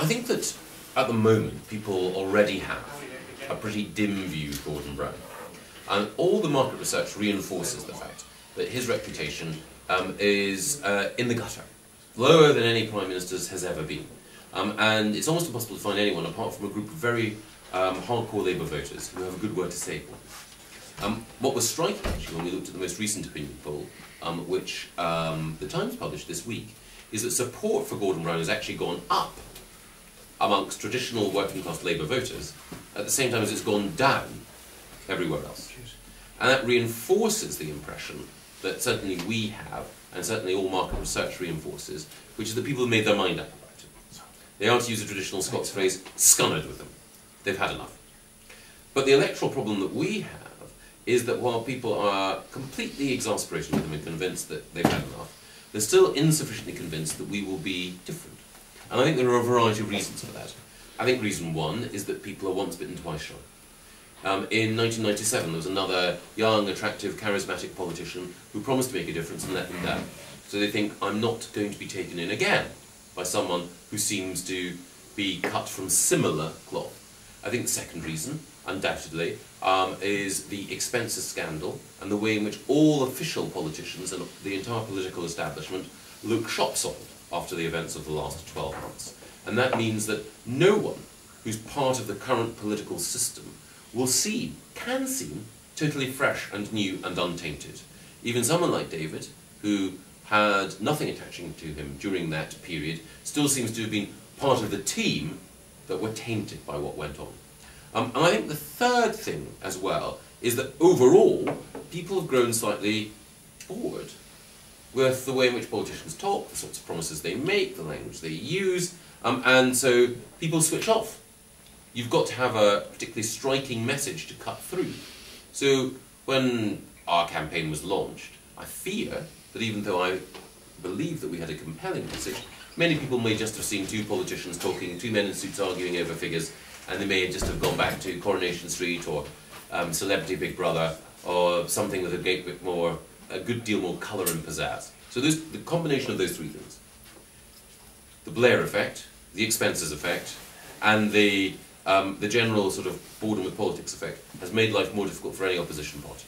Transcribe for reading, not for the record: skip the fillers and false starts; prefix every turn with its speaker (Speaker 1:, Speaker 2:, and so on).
Speaker 1: I think that at the moment people already have a pretty dim view of Gordon Brown. And all the market research reinforces the fact that his reputation is in the gutter, lower than any Prime Minister's has ever been. And it's almost impossible to find anyone apart from a group of very hardcore Labour voters who have a good word to say for him. What was striking, actually, when we looked at the most recent opinion poll, which the Times published this week, is that support for Gordon Brown has actually gone up amongst traditional working-class Labour voters, at the same time as it's gone down everywhere else. And that reinforces the impression that certainly we have, and certainly all market research reinforces, which is that people have made their mind up about it. They are, to use a traditional Scots phrase, scunnered with them. They've had enough. But the electoral problem that we have is that while people are completely exasperated with them and convinced that they've had enough, they're still insufficiently convinced that we will be different. And I think there are a variety of reasons for that. I think reason one is that people are once bitten, twice shy. In 1997, there was another young, attractive, charismatic politician who promised to make a difference and let them down. So they think, I'm not going to be taken in again by someone who seems to be cut from similar cloth. I think the second reason, undoubtedly, is the expenses scandal and the way in which all official politicians and the entire political establishment look shop-sold after the events of the last 12 months. And that means that no one who's part of the current political system can seem totally fresh and new and untainted. Even someone like David, who had nothing attaching to him during that period, still seems to have been part of the team that were tainted by what went on. And I think the third thing as well is that overall, people have grown slightly bored with the way in which politicians talk, the sorts of promises they make, the language they use, and so people switch off. You've got to have a particularly striking message to cut through. So when our campaign was launched, I fear that even though I believe that we had a compelling message, many people may just have seen two politicians talking, two men in suits arguing over figures, and they may just have gone back to Coronation Street or Celebrity Big Brother or something with a good deal more colour and pizzazz. So the combination of those three things, the Blair effect, the expenses effect, and the general sort of boredom with politics effect, has made life more difficult for any opposition party.